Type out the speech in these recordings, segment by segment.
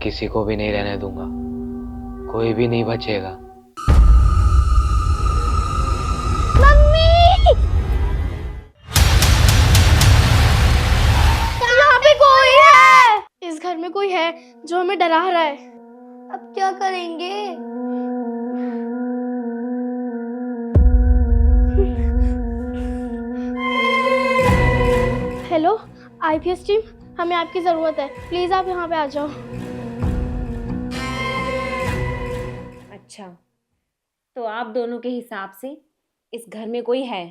किसी को भी नहीं रहने दूंगा, कोई भी नहीं बचेगा। मम्मी! यहाँ पे कोई है! इस घर में कोई है जो हमें डरा रहा है। अब क्या करेंगे? हेलो आईपीएस टीम, हमें आपकी ज़रूरत है, प्लीज़ आप यहाँ पे आ जाओ। अच्छा, तो आप दोनों के हिसाब से इस घर में कोई है?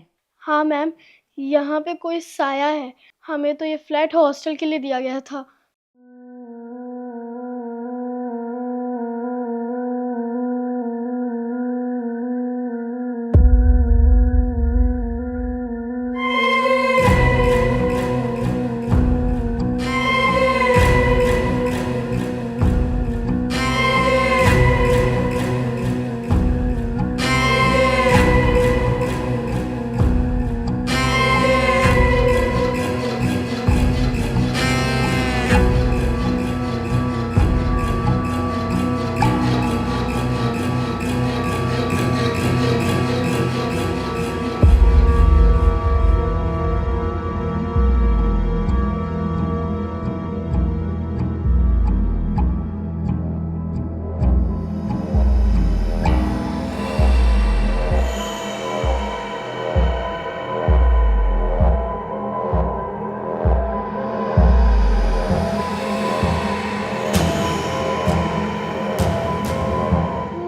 हाँ मैम, यहाँ पे कोई साया है। हमें तो ये फ्लैट हॉस्टल के लिए दिया गया था।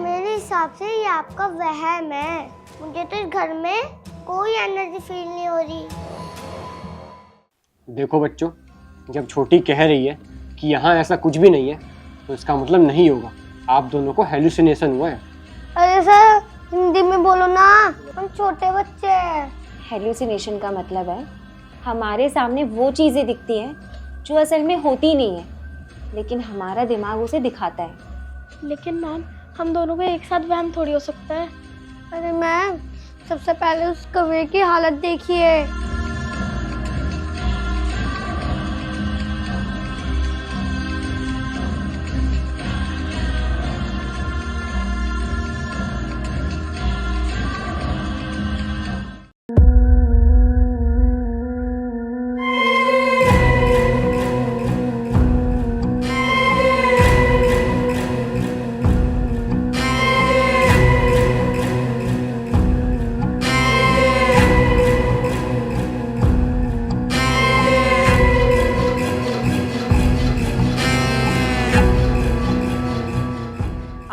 मेरे हिसाब से ये आपका वहम है। मुझे तो इस घर में कोई एनर्जी फील नहीं हो रही। देखो बच्चों, जब छोटी कह रही है कि यहाँ ऐसा कुछ भी नहीं है, तो इसका मतलब नहीं होगा आप दोनों को हेलुसिनेशन हुआ है। अरे सर, हिंदी में बोलो ना, हम छोटे बच्चे हैं। हेलुसिनेशन का मतलब है हमारे सामने वो चीज़ें दिखती हैं जो असल में होती नहीं है, लेकिन हमारा दिमाग उसे दिखाता है। लेकिन मैम, हम दोनों को एक साथ वहम थोड़ी हो सकता है। अरे मैम, सबसे पहले उस कमरे की हालत देखिए।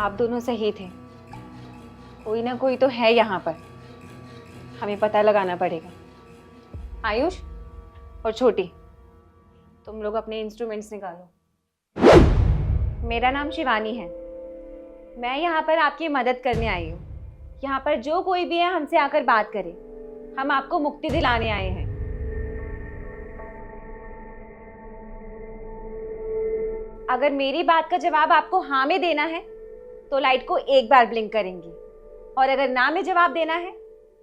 आप दोनों सही थे, कोई ना कोई तो है यहाँ पर, हमें पता लगाना पड़ेगा। आयुष और छोटी, तुम लोग अपने इंस्ट्रूमेंट्स निकालो। मेरा नाम शिवानी है, मैं यहाँ पर आपकी मदद करने आई हूँ। यहाँ पर जो कोई भी है हमसे आकर बात करे, हम आपको मुक्ति दिलाने आए हैं। अगर मेरी बात का जवाब आपको हाँ में देना है तो लाइट को एक बार ब्लिंक करेंगी, और अगर ना में जवाब देना है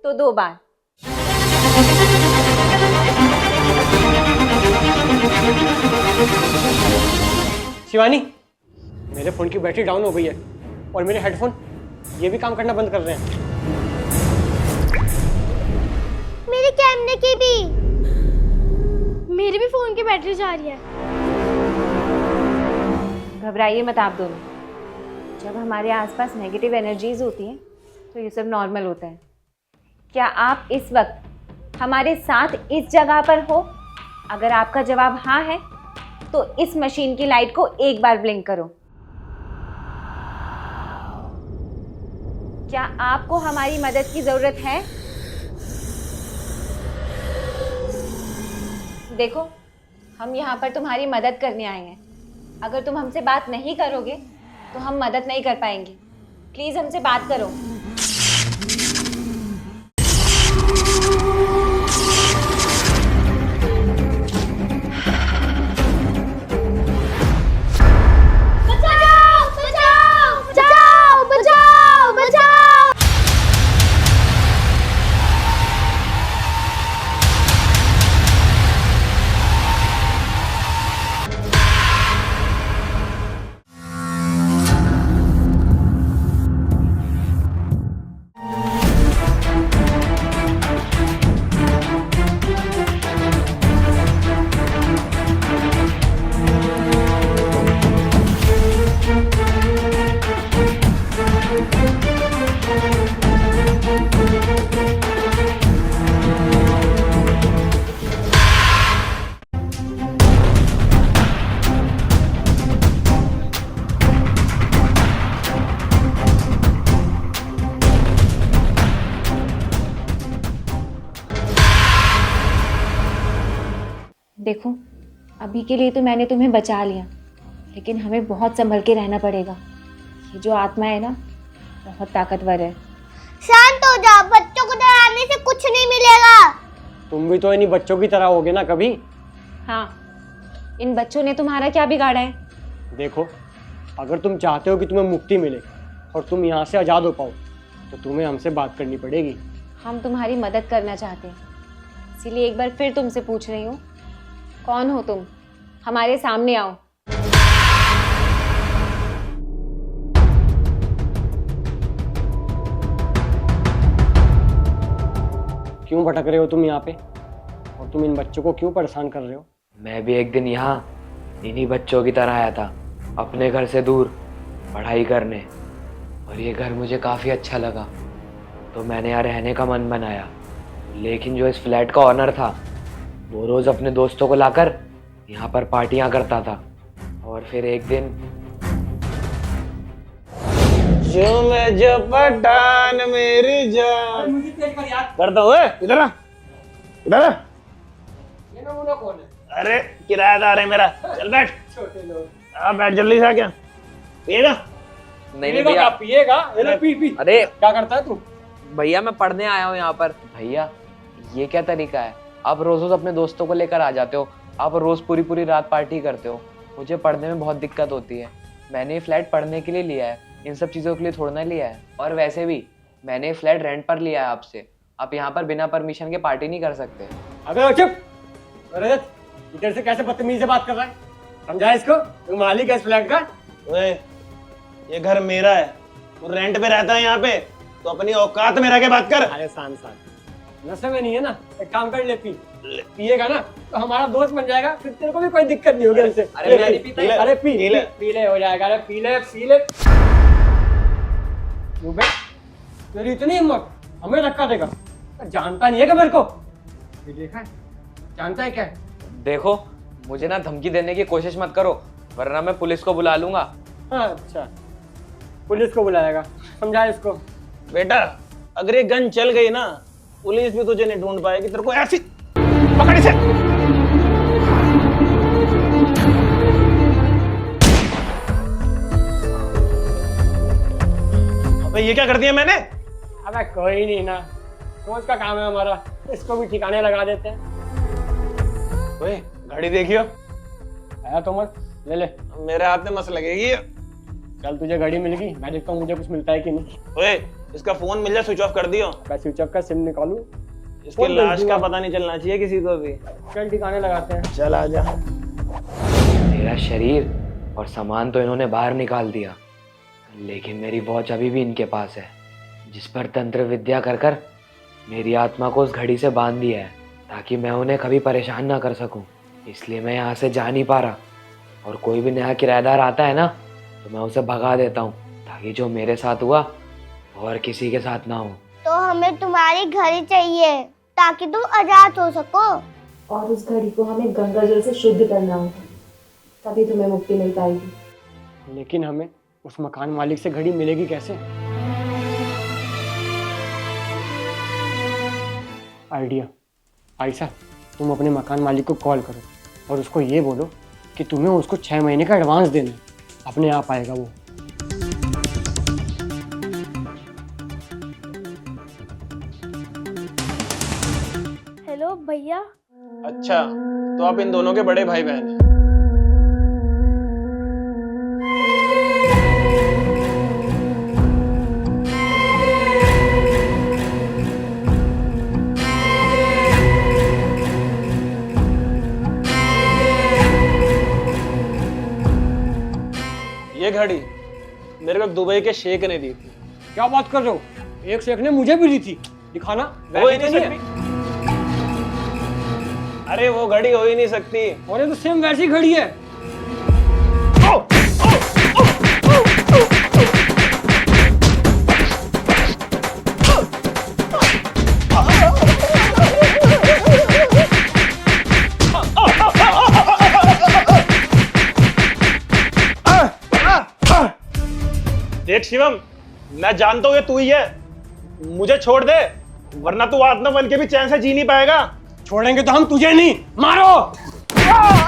तो 2 बार। शिवानी, मेरे फ़ोन की बैटरी डाउन हो गई है और मेरे हेडफोन ये भी काम करना बंद कर रहे हैं। मेरे कैमरे की भी। मेरी भी फ़ोन की बैटरी जा रही है। घबराइए मत आप दोनों, जब हमारे आसपास नेगेटिव एनर्जीज होती हैं तो ये सब नॉर्मल होता है। क्या आप इस वक्त हमारे साथ इस जगह पर हो? अगर आपका जवाब हाँ है तो इस मशीन की लाइट को एक बार ब्लिंक करो। क्या आपको हमारी मदद की जरूरत है? देखो, हम यहाँ पर तुम्हारी मदद करने आए हैं। अगर तुम हमसे बात नहीं करोगे तो हम मदद नहीं कर पाएंगे। प्लीज हमसे बात करो। देखो, अभी के लिए तो मैंने तुम्हें बचा लिया, लेकिन हमें बहुत संभल के रहना पड़ेगा। ये जो आत्मा है ना, बहुत ताकतवर है। शांत हो जाओ, बच्चों को डराने से कुछ नहीं मिलेगा। तुम भी तो इन्हीं बच्चों की तरह होगे ना कभी। हाँ, इन बच्चों ने तुम्हारा क्या बिगाड़ा है? देखो, अगर तुम चाहते हो कि तुम्हें मुक्ति मिले और तुम यहाँ से आज़ाद हो पाओ, तो तुम्हें हमसे बात करनी पड़ेगी। हम तुम्हारी मदद करना चाहते हैं, इसीलिए एक बार फिर तुमसे पूछ रही हूँ, कौन हो तुम? हमारे सामने आओ। क्यों भटक रहे हो तुम यहाँ पे, और तुम इन बच्चों को क्यों परेशान कर रहे हो? मैं भी एक दिन यहाँ इन्हीं बच्चों की तरह आया था, अपने घर से दूर पढ़ाई करने, और ये घर मुझे काफ़ी अच्छा लगा, तो मैंने यहाँ रहने का मन बनाया। लेकिन जो इस फ्लैट का ऑनर था, वो रोज़ अपने दोस्तों को लाकर यहाँ पर पार्टियाँ करता था, और फिर एक दिन जो मैं जो पठान मेरी जान करता हूँ। इधर आ, इधर आ। अरे किराएदार है मेरा, चल बैठ। बैठ जल्दी से। आ, क्या पिएगा? नहीं भैया, पिएगा? पी। अरे क्या करता है तू? भैया मैं पढ़ने आया हूँ यहाँ पर। भैया ये क्या तरीका है? आप रोज़ रोज़ अपने दोस्तों को लेकर आ जाते हो, आप रोज़ पूरी पूरी रात पार्टी करते हो। मुझे पढ़ने में बहुत दिक्कत होती है। मैंने ये फ्लैट पढ़ने के लिए लिया है, इन सब चीज़ों के लिए थोड़ा ना लिया है। और वैसे भी मैंने ये फ्लैट रेंट पर लिया है आपसे, आप यहाँ पर बिना परमिशन के पार्टी नहीं कर सकते। अबे चुप! अरे इधर से कैसे बदतमीजी से बात कर रहा है? समझा इसको? तू मालिक है इस फ्लैट का। ओए, ये घर मेरा है, तू रेंट पे रहता है यहाँ पे, तो अपनी औकात में रह के बात कर। अरे शांत नशे में नहीं है ना, एक काम कर ले, पिएगा ना तो हमारा दोस्त बन जाएगा, फिर तेरे को भी कोई दिक्कत नहीं होगी हमसे। अरे मैं नहीं पीता। अरे पी ले हो जाएगा। अरे पी ले। तेरी इतनी हिम्मत, हमें धक्का देगा? जानता नहीं है क्या मेरे को? ये देखा है, जानता है क्या? देखो, मुझे ना धमकी देने की कोशिश मत करो, वरना मैं पुलिस को बुला लूंगा। हाँ अच्छा, पुलिस को बुलाएगा, समझा इसको? बेटा, अगर ये गन चल गई ना, पुलिस भी तुझे नहीं ढूंढ पाएगी। तेरे को ऐसी पकड़ से। अबे ये क्या कर दिया मैंने? अबे कोई नहीं ना, रोज का काम है हमारा, इसको भी ठिकाने लगा देते हैं। ओए, घड़ी देखियो। आया तो मत ले। मेरे हाथ में मस लगेगी। कल तुझे घड़ी मिल गई, मैं देखता हूँ मुझे कुछ मिलता है कि नहीं। ओए, इसका फोन मिल जाए, स्विच ऑफ कर दियो। मैं स्विच ऑफ का सिम निकालूं, इसकी लाश का पता नहीं चलना चाहिए किसी को भी। चल ठिकाने लगाते हैं। चल आ जा। मेरा शरीर और सामान तो इन्होंने बाहर निकाल दिया, लेकिन मेरी वॉच अभी भी इनके पास है, जिस पर तंत्र विद्या कर कर मेरी आत्मा को उस घड़ी से बांध दिया है, ताकि मैं उन्हें कभी परेशान ना कर सकूं। इसलिए मैं यहाँ से जा नहीं पा रहा, और कोई भी नया किराएदार आता है ना, तो मैं उसे भगा देता हूँ, ताकि जो मेरे साथ हुआ और किसी के साथ ना हो। तो हमें तुम्हारी घड़ी चाहिए, ताकि तुम आजाद हो सको। और उस घड़ी को हमें गंगा जल से शुद्ध करना होगा, तभी तुम्हें मुक्ति मिल पाएगी। लेकिन हमें उस मकान मालिक से घड़ी मिलेगी कैसे? आइडिया। आयशा, तुम अपने मकान मालिक को कॉल करो और उसको ये बोलो कि तुम्हें उसको 6 महीने का एडवांस देना है, अपने आप आएगा वो। हेलो भैया। अच्छा, तो आप इन दोनों के बड़े भाई बहन हैं। ये घड़ी मेरे को दुबई के शेख ने दी थी। क्या बात कर रहे हो? एक शेख ने मुझे भी दी थी, दिखाना। हो ही नहीं सकती। अरे वो घड़ी हो ही नहीं सकती। और ये तो सेम वैसी घड़ी है। देख शिवम, मैं जानता हूँ ये तू ही है, मुझे छोड़ दे, वरना तू आत्मा बन के भी चैन से जी नहीं पाएगा। छोड़ेंगे तो हम तुझे नहीं, मारो। आ!